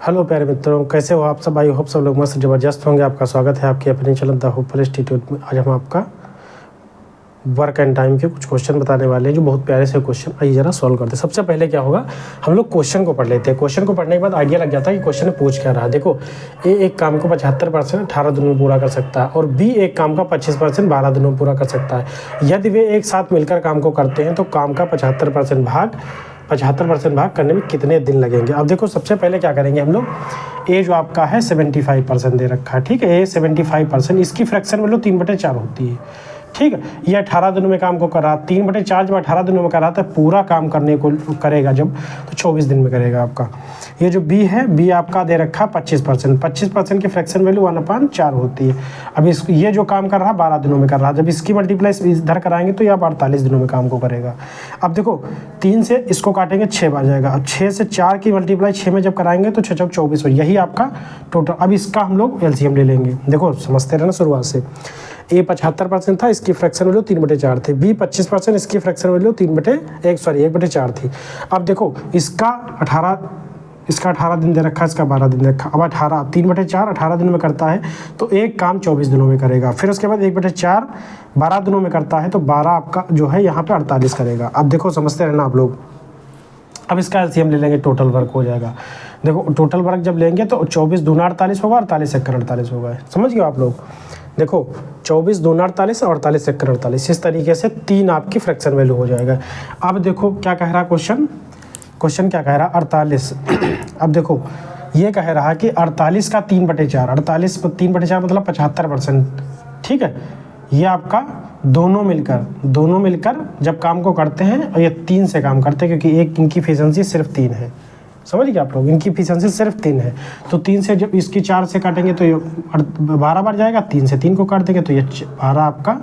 Hello प्यारे मित्रों, कैसे हो आप सब। आई होप सब लोग मस्त ज़बरदस्त होंगे। आपका स्वागत है आपके अपने चैनल द होपफुल इंस्टीट्यूट में। आज हम आपका वर्क एंड टाइम के कुछ क्वेश्चन बताने वाले हैं जो बहुत प्यारे से क्वेश्चन। आइए जरा सॉल्व करते हैं। सबसे पहले क्या होगा, हम लोग क्वेश्चन को पढ़ लेते हैं। क्वेश्चन को पढ़ने के बाद आइडिया लग जाता है कि क्वेश्चन में पूछ क्या रहा है। देखो, ए एक काम को 75% 18 दिनों में पूरा कर सकता है और बी एक काम का 25% 12 दिनों में पूरा कर सकता है। यदि वे एक साथ मिलकर काम को करते हैं तो काम का 75% भाग करने में कितने दिन लगेंगे। अब देखो, सबसे पहले क्या करेंगे हम लोग, ए जो आपका है 75% दे रखा है, ठीक है। ए 75%, इसकी फ्रैक्शन वैल्यू 3/4 होती है, ठीक है। ये 18 दिनों में काम को कर रहा, 3/4 जब 18 दिनों में कर रहा था, पूरा काम करने को करेगा जब, तो 24 दिन में करेगा आपका। ये जो बी है, बी आपका दे रखा 25% की फ्रैक्शन वैल्यू 1/4 होती है। अब ये जो काम कर रहा 12 दिनों में कर रहा, जब इसकी मल्टीप्लाई इधर कराएंगे तो यह 48 दिनों में काम को करेगा। अब देखो, 3 से इसको काटेंगे 6 बार जाएगा। अब 6 से 4 की मल्टीप्लाई 6 में जब कराएंगे तो 6 चौक 24 हो, यही आपका टोटल। अब इसका हम लोग एलसीएम ले लेंगे। देखो, समझते रहे ना शुरुआत से। ए 75% था, इसकी फ्रैक्शन वैल्यू 3/4 थी। बी 25%, इसकी फ्रैक्शन वैल्यू 1/4 थी। अब देखो, इसका 18 दिन दे रखा है, इसका 12 दिन दे रखा। अब 3/4 18 दिनों में करता है तो एक काम 24 दिनों में करेगा। फिर उसके बाद 1/4 12 दिनों में करता है तो 12 आपका जो है यहाँ पे 48 करेगा। अब देखो, समझते रहना आप लोग। अब इसका एलसीएम ले लेंगे, टोटल वर्क हो जाएगा। देखो, टोटल वर्क जब लेंगे तो 24 दूना 48 होगा, 48 एक्कर 48 होगा। समझ गए आप लोग। देखो, 24 दूना 48 और 48 एक्कर 48, इस तरीके से 3 आपकी फ्रैक्शन वैल्यू हो जाएगा। अब देखो क्या कह रहा क्वेश्चन क्या कह रहा, 48। अब देखो, ये कह रहा कि 48 का 3/4, 3/4 मतलब 75%, ठीक है। ये आपका दोनों मिलकर जब काम को करते हैं, और ये 3 से काम करते हैं क्योंकि एक इनकी एफिशिएंसी सिर्फ 3 है। समझ गए आप लोग, इनकी एफिशिएंसी सिर्फ 3 है। तो 3 से जब इसकी 4 से काटेंगे तो ये 12 बार जाएगा। 3 से 3 को काट देंगे तो ये 12 आपका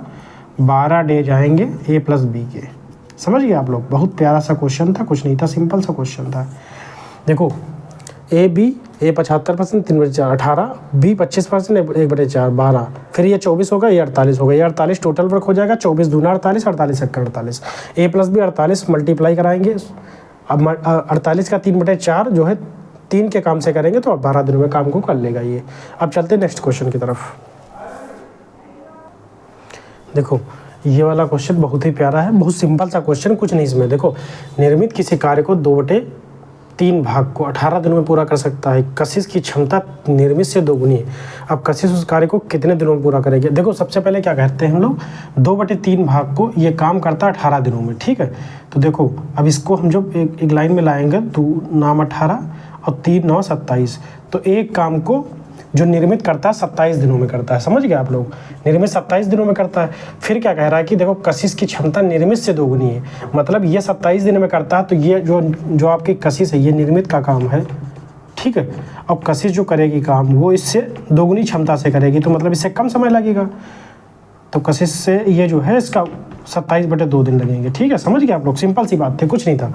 12 डे जाएंगे ए प्लस बी के। समझ गए आप लोग। बहुत प्यारा सा क्वेश्चन था, कुछ नहीं था, सिंपल सा क्वेश्चन था। देखो, ए 75% 3/4 18, बी 25% 1/4 12, फिर ये 24 होगा, ये 48 होगा। ये 48 टोटल वर्क हो जाएगा। 24 दूना 48, 48 एक्कर 48। ए प्लस बी 48 मल्टीप्लाई कराएंगे। अब 48 का 3/4 जो है 3 के काम से करेंगे तो 12 दिनों में काम को कर लेगा ये। अब चलते हैं नेक्स्ट क्वेश्चन की तरफ। देखो, ये वाला क्वेश्चन बहुत ही प्यारा है, बहुत सिंपल सा क्वेश्चन, कुछ नहीं इसमें। देखो, निर्मित किसी कार्य को 2/3 भाग को 18 दिनों में पूरा कर सकता है। कशिश की क्षमता निर्मित से दोगुनी है। अब कशिश उस कार्य को कितने दिनों में पूरा करेगी। देखो, सबसे पहले क्या कहते हैं हम लोग, 2/3 भाग को ये काम करता है 18 दिनों में, ठीक है। तो देखो, अब इसको हम जब एक लाइन में लाएंगे, 2 नाम 18 और 3 9 27, तो एक काम को जो निर्मित करता है 27 दिनों में करता है। समझ गए आप लोग, निर्मित 27 दिनों में करता है। फिर क्या कह रहा है कि देखो, कशिश की क्षमता निर्मित से दोगुनी है, मतलब ये 27 दिन में करता है, तो ये जो आपकी कशिश है ये निर्मित का काम है, ठीक है। अब कशिश जो करेगी काम वो इससे दोगुनी क्षमता से करेगी, तो मतलब इससे कम समय लगेगा। तो कशिश से ये जो है इसका 27/2 दिन लगेंगे, ठीक है। समझ गए आप लोग, सिंपल सी बात थी, कुछ नहीं था।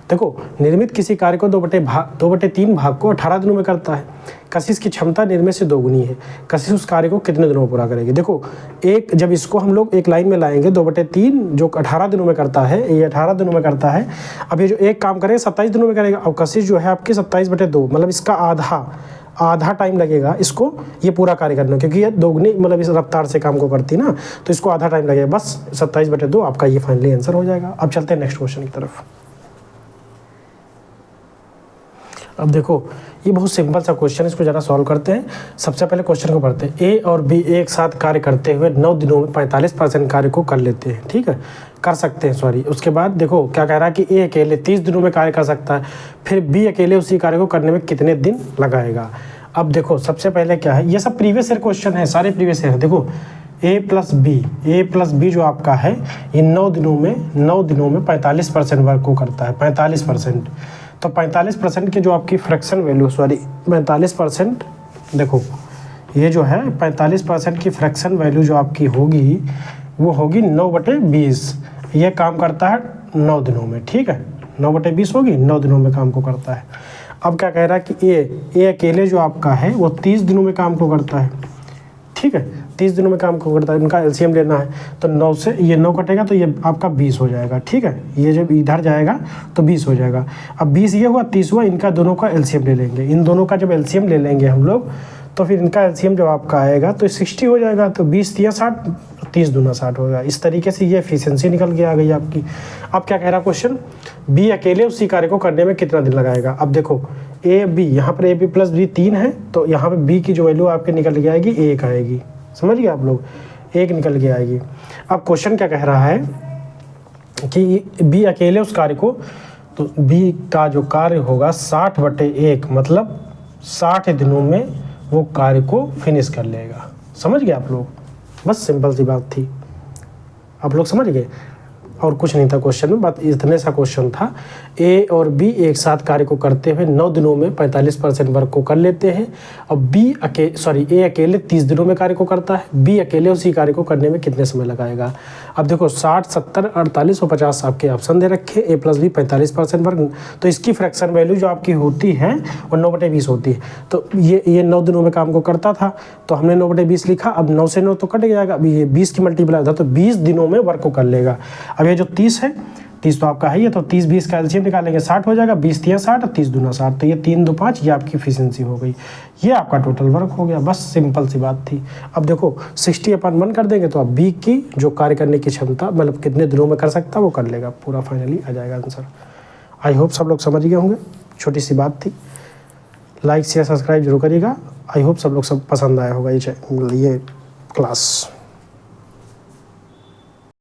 देखो, निर्मित किसी कार्य को 2/3 भाग को 18 दिनों में करता है। कशिश की क्षमता निर्मित से दोगुनी है। कशिश उस कार्य को कितने दिनों में पूरा करेगी। देखो, जब इसको हम लोग एक लाइन में लाएंगे, 2/3 जो 18 दिनों में करता है, ये 18 दिनों में करता है। अब ये जो एक काम करेगा 27 दिनों में करेगा। अब कशिश जो है आपकी 27/2, मतलब इसका आधा टाइम लगेगा इसको ये पूरा कार्य करने में, क्योंकि ये दोगुनी मतलब इस रफ्तार से काम को करती ना, तो इसको आधा टाइम लगेगा। बस 27/2 आपका ये फाइनली आंसर हो जाएगा। अब चलते हैं नेक्स्ट क्वेश्चन की तरफ। अब देखो, ये बहुत सिंपल सा क्वेश्चन है, इसको ज़रा सॉल्व करते हैं। सबसे पहले क्वेश्चन को पढ़ते हैं। ए और बी एक साथ कार्य करते हुए 9 दिनों में 45% कार्य को कर लेते हैं, ठीक है, कर सकते हैं, सॉरी। उसके बाद देखो क्या कह रहा है कि ए अकेले 30 दिनों में कार्य कर सकता है। फिर बी अकेले उसी कार्य को करने में कितने दिन लगाएगा। अब देखो, सबसे पहले क्या है, ये सब प्रीवियस ईयर क्वेश्चन है, सारे प्रीवियस ईयर है। देखो, ए प्लस बी जो आपका है, ये 9 दिनों में 45% वर्क को करता है, 45%। तो 45% के जो आपकी फ्रैक्शन वैल्यू, 45%, देखो ये जो है 45% की फ्रैक्शन वैल्यू जो आपकी होगी वो होगी 9/20। ये काम करता है 9 दिनों में, ठीक है, 9/20 होगी, 9 दिनों में काम को करता है। अब क्या कह रहा है कि ए अकेले जो आपका है वो 30 दिनों में काम को करता है। ठीक है, 30 दिनों में काम को करता है, इनका एलसीएम लेना है तो 9 से ये 9 कटेगा तो ये आपका 20 हो जाएगा। ठीक है, ये जब इधर जाएगा तो 20 हो जाएगा। अब 20 ये हुआ, 30 हुआ, इनका दोनों का एलसीएम ले लेंगे। इन दोनों का जब एलसीएम ले लेंगे हम लोग तो फिर इनका एलसीएम जब आपका आएगा तो 60 हो जाएगा। तो 20 तिया 60, 30 दूना 60 होगा। इस तरीके से ये एफिशिएंसी निकल के आ गई आपकी। अब क्या कह रहा क्वेश्चन, बी अकेले उसी कार्य को करने में कितना दिन लगाएगा। अब देखो ए बी, यहाँ पर ए बी प्लस बी 3 है तो यहाँ पे बी की जो वैल्यू आपके निकल के आएगी 1 आएगी। समझ गए आप लोग, 1 निकल के आएगी। अब क्वेश्चन क्या कह रहा है कि बी अकेले उस कार्य को, तो बी का जो कार्य होगा 60/1 मतलब 60 दिनों में वो कार्य को फिनिश कर लेगा। समझ गए आप लोग, बस सिंपल सी बात थी, आप लोग समझ गए, और कुछ नहीं था क्वेश्चन में, बात इतने सा क्वेश्चन था। ए और बी एक साथ कार्य को करते हुए 9 दिनों में 45% वर्क को कर लेते हैं। और ए अकेले 30 दिनों में कार्य को करता है, बी अकेले उसी कार्य को करने में कितने समय लगाएगा। अब देखो 60, 70, 48 और 50 आपके ऑप्शन दे रखे, ए प्लस बी 45% वर्क, तो इसकी फ्रैक्शन वैल्यू जो आपकी होती है वो 9/20 होती है। तो ये 9 दिनों में काम को करता था तो हमने 9/20 लिखा। अब 9 से 9 तो कट जाएगा, अभी ये 20 की मल्टीप्लाई था तो 20 दिनों में वर्क को कर लेगा। अब ये जो 30 है, 30 तो आपका है ही, तो 30-20 का एलसीएम निकालेंगे 60 हो जाएगा। 20 तिया 60 और 30 दूना 60, तो ये 3 2 5 ये आपकी एफिशिएंसी हो गई। ये आपका टोटल वर्क हो गया, बस सिंपल सी बात थी। अब देखो 60/1 कर देंगे तो अब बी की जो कार्य करने की क्षमता मतलब कितने दिनों में कर सकता है वो कर लेगा, पूरा फाइनली आ जाएगा आंसर। आई होप सब लोग समझ गए होंगे, छोटी सी बात थी। लाइक शेयर सब्सक्राइब जरूर करिएगा। आई होप सब लोग सब पसंद आया होगा ये क्लास।